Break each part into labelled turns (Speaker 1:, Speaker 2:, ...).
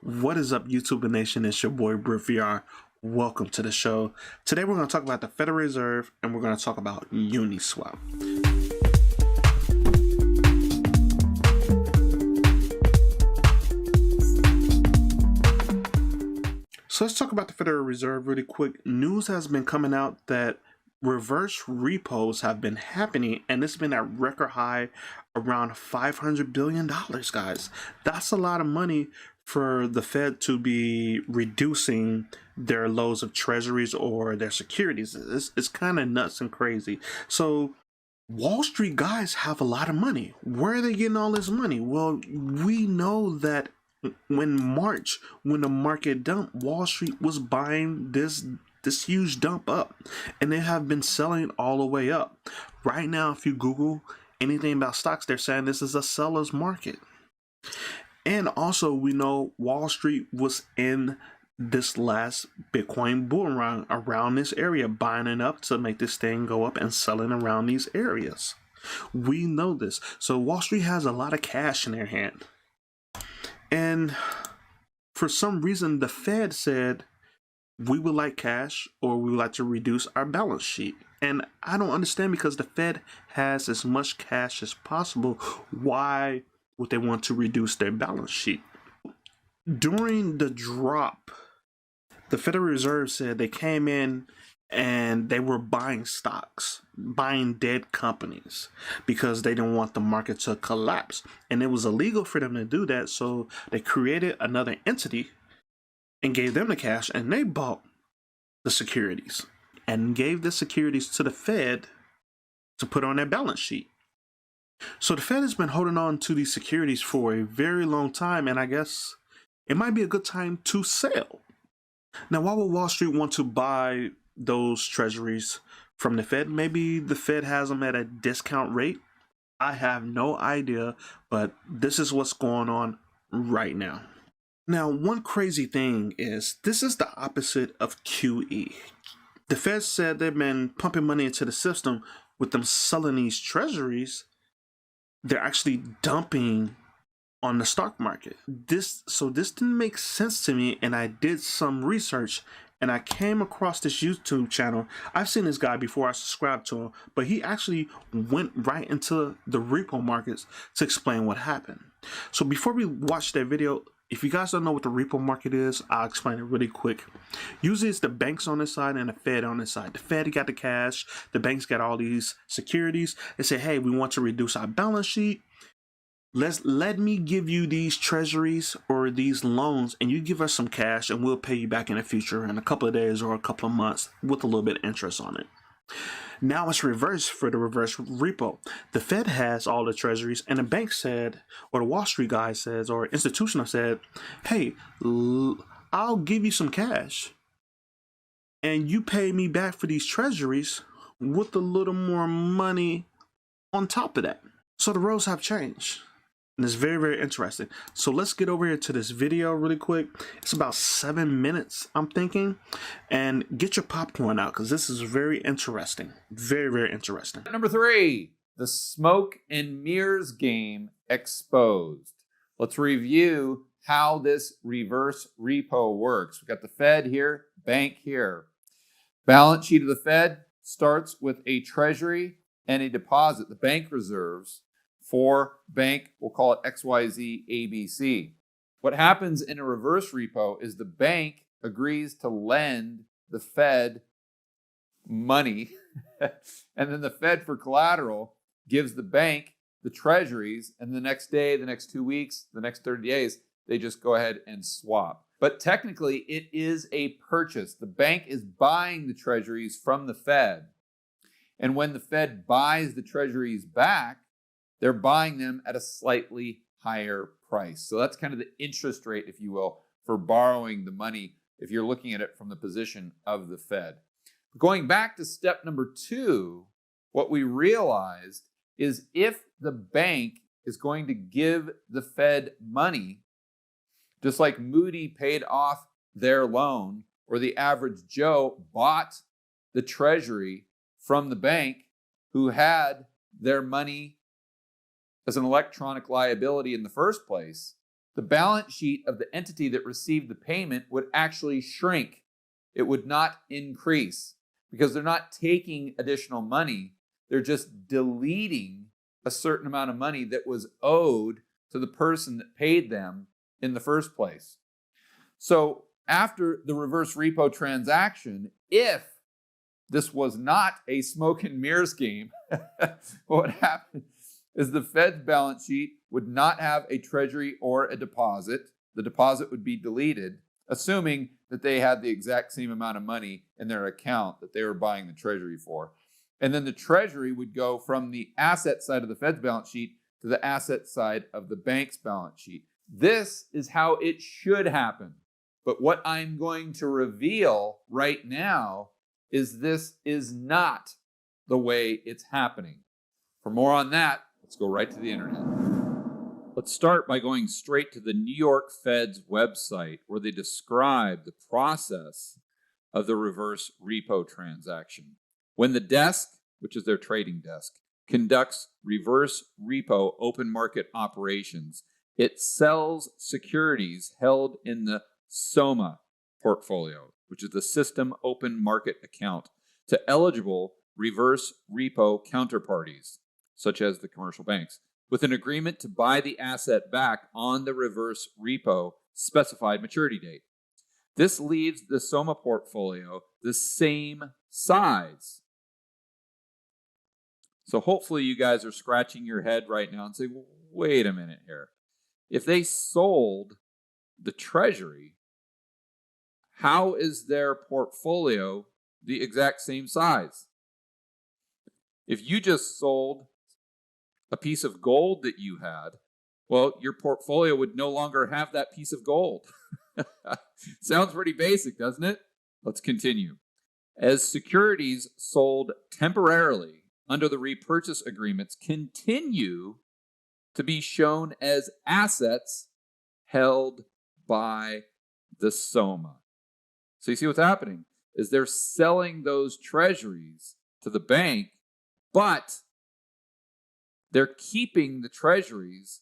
Speaker 1: What is up, YouTube Nation? It's your boy Britt VR. Welcome to the show. Today we're going to talk about the Federal Reserve and we're going to talk about Uniswap. So let's talk about the Federal Reserve really quick. News has been coming out that reverse repos have been happening, and it's been at record high around $500 billion, guys. That's a lot of money for the Fed to be reducing their loads of treasuries or their securities. It's kind of nuts and crazy. So Wall Street guys have a lot of money. Where are they getting all this money? Well, we know that when the market dumped, Wall Street was buying this huge dump up, and they have been selling all the way up. Right now, if you Google anything about stocks, they're saying this is a seller's market. And also, we know Wall Street was in this last Bitcoin bull run around this area, buying it up to make this thing go up and selling around these areas. We know this. So Wall Street has a lot of cash in their hand. And for some reason, the Fed said, we would like cash, or we would like to reduce our balance sheet. And I don't understand, because the Fed has as much cash as possible. Why would they want to reduce their balance sheet? During the drop, the Federal Reserve said they came in and they were buying stocks, buying dead companies, because they didn't want the market to collapse. And it was illegal for them to do that, so they created another entity and gave them the cash, and they bought the securities and gave the securities to the Fed to put on their balance sheet. So the Fed has been holding on to these securities for a very long time, and I guess it might be a good time to sell. Now, why would Wall Street want to buy those treasuries from the Fed? Maybe the Fed has them at a discount rate. I have no idea, but this is what's going on right now. Now, one crazy thing is, this is the opposite of QE. The Fed said they've been pumping money into the system. With them selling these treasuries, they're actually dumping on the stock market. This didn't make sense to me, and I did some research, and I came across this YouTube channel. I've seen this guy before, I subscribed to him, but he actually went right into the repo markets to explain what happened. So before we watch that video, if you guys don't know what the repo market is, I'll explain it really quick. Usually it's the banks on this side and the Fed on this side. The Fed got the cash, the banks got all these securities. They say, hey, we want to reduce our balance sheet. Let me give you these treasuries or these loans, and you give us some cash, and we'll pay you back in the future in a couple of days or a couple of months with a little bit of interest on it. Now it's reversed for the reverse repo. The Fed has all the treasuries, and the bank said, or the Wall Street guy says, or institutional said, hey, I'll give you some cash, and you pay me back for these treasuries with a little more money on top of that. So the roles have changed. And it's very, very interesting. So let's get over here to this video really quick. It's about 7 minutes, I'm thinking. And get your popcorn out, because this is very interesting. Very, very interesting.
Speaker 2: Number 3, the smoke and mirrors game exposed. Let's review how this reverse repo works. We've got the Fed here, bank here. Balance sheet of the Fed starts with a treasury and a deposit, the bank reserves, for bank, we'll call it XYZ ABC. What happens in a reverse repo is the bank agrees to lend the Fed money, and then the Fed, for collateral, gives the bank the treasuries, and the next day, the next 2 weeks, the next 30 days, they just go ahead and swap. But technically, it is a purchase. The bank is buying the treasuries from the Fed, and when the Fed buys the treasuries back, they're buying them at a slightly higher price. So that's kind of the interest rate, if you will, for borrowing the money if you're looking at it from the position of the Fed. Going back to step number 2, what we realized is if the bank is going to give the Fed money, just like Moody paid off their loan, or the average Joe bought the treasury from the bank who had their money as an electronic liability in the first place, the balance sheet of the entity that received the payment would actually shrink. It would not increase because they're not taking additional money. They're just deleting a certain amount of money that was owed to the person that paid them in the first place. So after the reverse repo transaction, if this was not a smoke and mirrors game, what would happen is the Fed's balance sheet would not have a treasury or a deposit. The deposit would be deleted, assuming that they had the exact same amount of money in their account that they were buying the treasury for. And then the treasury would go from the asset side of the Fed's balance sheet to the asset side of the bank's balance sheet. This is how it should happen. But what I'm going to reveal right now is this is not the way it's happening. For more on that, let's go right to the internet. Let's start by going straight to the New York Fed's website, where they describe the process of the reverse repo transaction. When the desk, which is their trading desk, conducts reverse repo open market operations, it sells securities held in the SOMA portfolio, which is the System Open Market Account, to eligible reverse repo counterparties, such as the commercial banks, with an agreement to buy the asset back on the reverse repo specified maturity date. This leaves the SOMA portfolio the same size. So hopefully you guys are scratching your head right now and say, well, wait a minute here. If they sold the treasury, how is their portfolio the exact same size? If you just sold a piece of gold that you had, well, your portfolio would no longer have that piece of gold. Sounds pretty basic, doesn't it? Let's continue. As securities sold temporarily under the repurchase agreements continue to be shown as assets held by the SOMA. So you see what's happening is they're selling those treasuries to the bank, but they're keeping the treasuries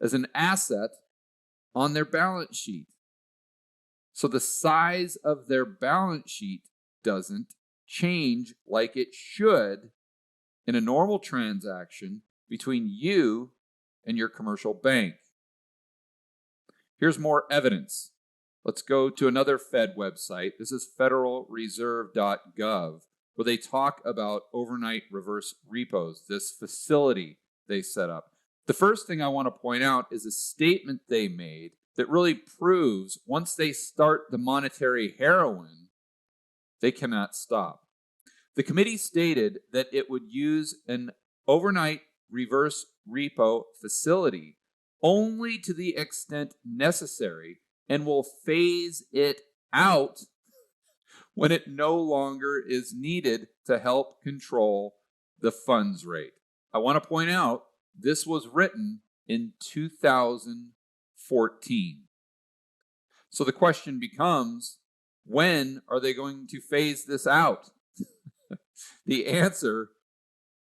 Speaker 2: as an asset on their balance sheet. So the size of their balance sheet doesn't change like it should in a normal transaction between you and your commercial bank. Here's more evidence. Let's go to another Fed website. This is federalreserve.gov, where they talk about overnight reverse repos, this facility they set up. The first thing I want to point out is a statement they made that really proves once they start the monetary heroin, they cannot stop. The committee stated that it would use an overnight reverse repo facility only to the extent necessary and will phase it out when it no longer is needed to help control the funds rate. I want to point out this was written in 2014. So the question becomes, when are they going to phase this out? The answer,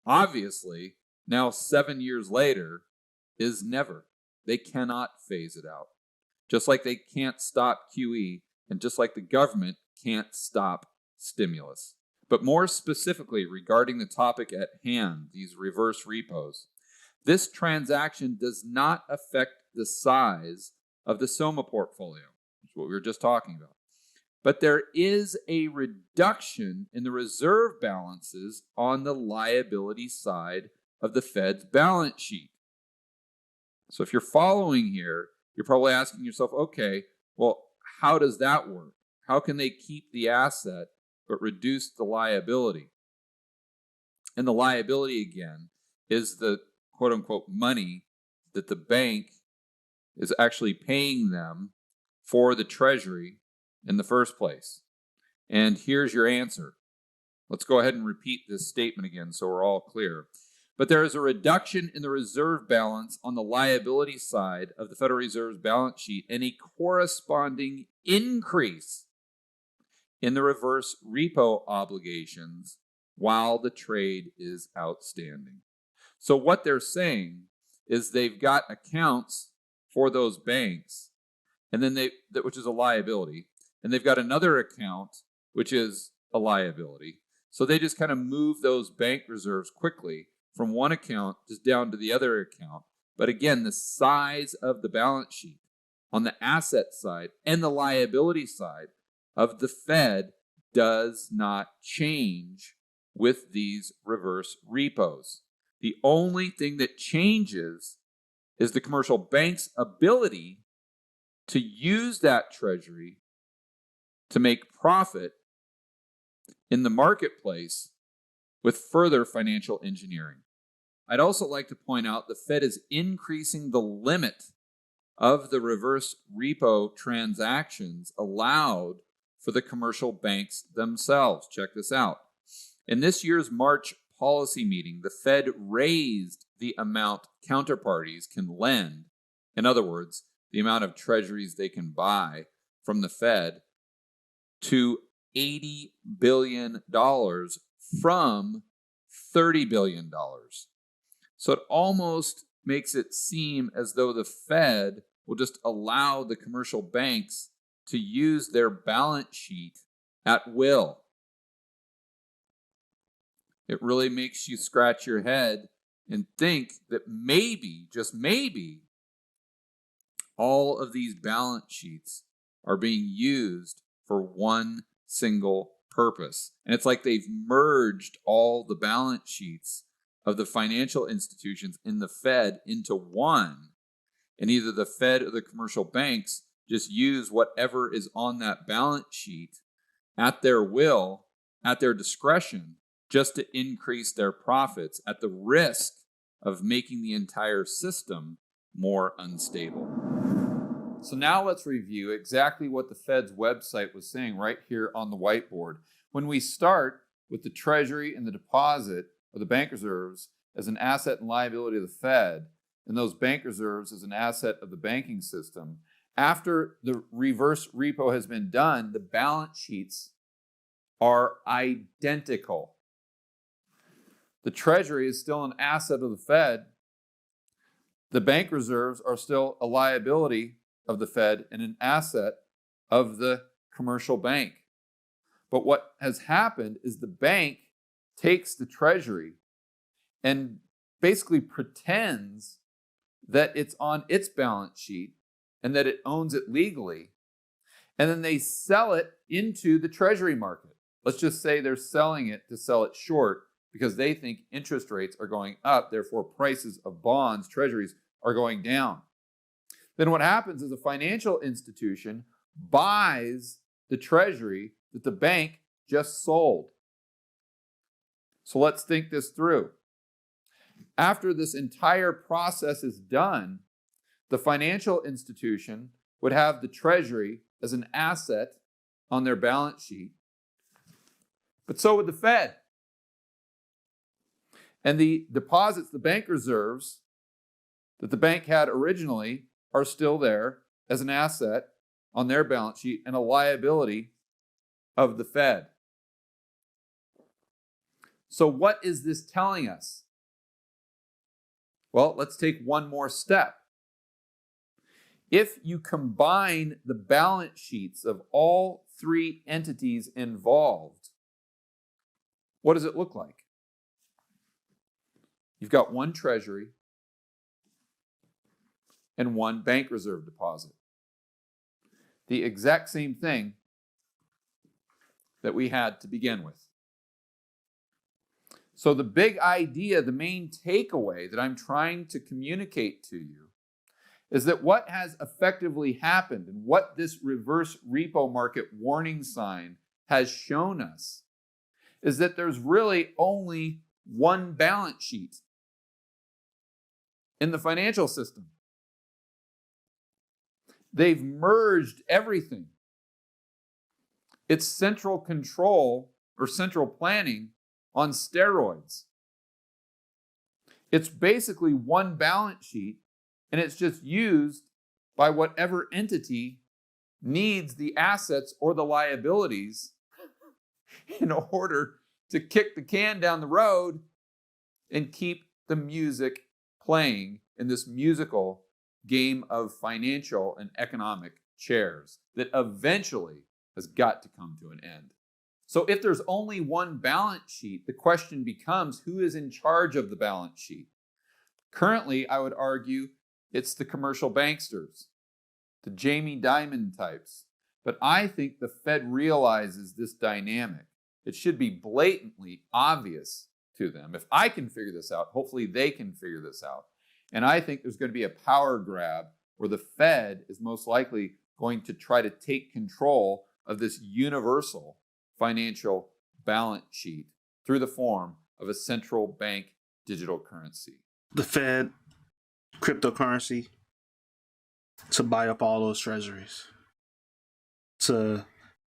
Speaker 2: obviously, now 7 years later, is never. They cannot phase it out. Just like they can't stop QE, and just like the government can't stop stimulus. But more specifically regarding the topic at hand, these reverse repos, this transaction does not affect the size of the SOMA portfolio, which is what we were just talking about. But there is a reduction in the reserve balances on the liability side of the Fed's balance sheet. So if you're following here, you're probably asking yourself, okay, well, how does that work? How can they keep the asset but reduce the liability? And the liability, again, is the quote-unquote money that the bank is actually paying them for the treasury in the first place. And here's your answer. Let's go ahead and repeat this statement again so we're all clear. But there is a reduction in the reserve balance on the liability side of the Federal Reserve's balance sheet and a corresponding increase in the reverse repo obligations while the trade is outstanding. So what they're saying is they've got accounts for those banks, and then which is a liability, and they've got another account which is a liability. So they just kind of move those bank reserves quickly from one account just down to the other account. But again, the size of the balance sheet on the asset side and the liability side of the Fed does not change with these reverse repos. The only thing that changes is the commercial bank's ability to use that treasury to make profit in the marketplace with further financial engineering. I'd also like to point out the Fed is increasing the limit of the reverse repo transactions allowed for the commercial banks themselves. Check this out. In this year's March policy meeting, the Fed raised the amount counterparties can lend. In other words, the amount of treasuries they can buy from the Fed to $80 billion from $30 billion. So it almost makes it seem as though the Fed will just allow the commercial banks to use their balance sheet at will. It really makes you scratch your head and think that maybe, just maybe, all of these balance sheets are being used for one single purpose. And it's like they've merged all the balance sheets of the financial institutions in the Fed into one. And either the Fed or the commercial banks just use whatever is on that balance sheet at their will, at their discretion, just to increase their profits at the risk of making the entire system more unstable. So now let's review exactly what the Fed's website was saying right here on the whiteboard. When we start with the Treasury and the deposit or the bank reserves as an asset and liability of the Fed, and those bank reserves as an asset of the banking system, after the reverse repo has been done, the balance sheets are identical. The Treasury is still an asset of the Fed. The bank reserves are still a liability of the Fed and an asset of the commercial bank. But what has happened is the bank takes the Treasury and basically pretends that it's on its balance sheet and that it owns it legally. And then they sell it into the Treasury market. Let's just say they're selling it to sell it short because they think interest rates are going up, therefore prices of bonds, treasuries, are going down. Then what happens is a financial institution buys the treasury that the bank just sold. So let's think this through. After this entire process is done, the financial institution would have the treasury as an asset on their balance sheet, but so would the Fed. And the deposits, the bank reserves that the bank had originally are still there as an asset on their balance sheet and a liability of the Fed. So what is this telling us? Well, let's take one more step. If you combine the balance sheets of all three entities involved, what does it look like? You've got one treasury and one bank reserve deposit. The exact same thing that we had to begin with. So the big idea, the main takeaway that I'm trying to communicate to you is that what has effectively happened and what this reverse repo market warning sign has shown us is that there's really only one balance sheet in the financial system. They've merged everything. It's central control or central planning on steroids. It's basically one balance sheet, and it's just used by whatever entity needs the assets or the liabilities in order to kick the can down the road and keep the music playing in this musical game of financial and economic chairs that eventually has got to come to an end. So if there's only one balance sheet, the question becomes, who is in charge of the balance sheet? Currently, I would argue it's the commercial banksters, the Jamie Dimon types. But I think the Fed realizes this dynamic. It should be blatantly obvious to them. If I can figure this out, hopefully they can figure this out. And I think there's going to be a power grab where the Fed is most likely going to try to take control of this universal financial balance sheet through the form of a central bank digital currency.
Speaker 1: The Fed, cryptocurrency, to buy up all those treasuries, to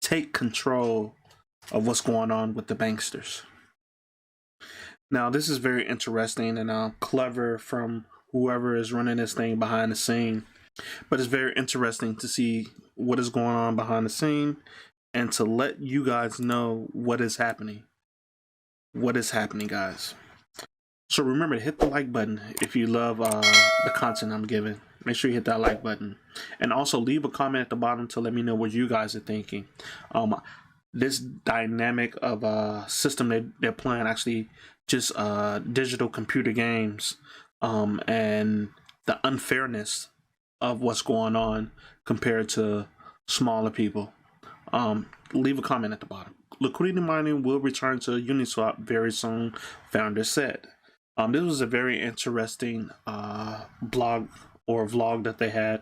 Speaker 1: take control of what's going on with the banksters. Now, this is very interesting and clever from whoever is running this thing behind the scene. But it's very interesting to see what is going on behind the scene and to let you guys know what is happening. What is happening, guys. So remember to hit the like button if you love the content I'm giving. Make sure you hit that like button. And also leave a comment at the bottom to let me know what you guys are thinking. This dynamic of system they're playing, actually just digital computer games, and the unfairness of what's going on compared to smaller people. Leave a comment at the bottom. Liquidity mining will return to Uniswap very soon, founder said. This was a very interesting blog or vlog that they had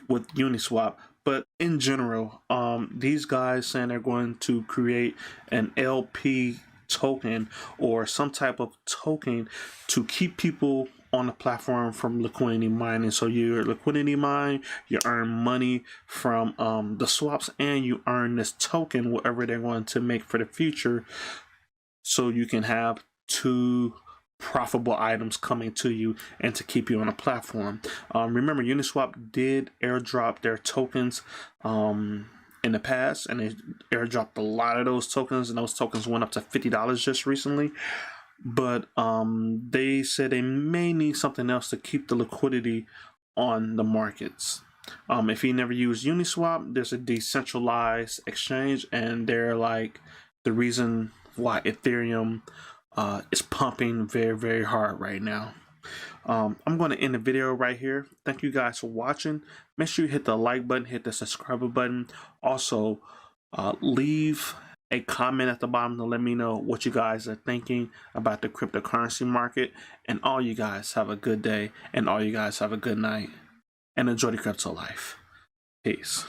Speaker 1: with Uniswap. But in general, these guys saying they're going to create an LP token or some type of token to keep people on the platform from liquidity mining. So you liquidity mine, you earn money from the swaps, and you earn this token, whatever they're going to make for the future, so you can have two profitable items coming to you and to keep you on a platform. Remember, Uniswap did airdrop their tokens in the past, and they airdropped a lot of those tokens, and those tokens went up to $50 just recently. But they said they may need something else to keep the liquidity on the markets. If you never use Uniswap, there's a decentralized exchange, and they're like the reason why Ethereum is pumping very, very hard right now. I'm going to end the video right here. Thank you guys for watching. Make sure you hit the like button, hit the subscribe button. Also, leave a comment at the bottom to let me know what you guys are thinking about the cryptocurrency market. And all you guys have a good day, and all you guys have a good night, and enjoy the crypto life. Peace.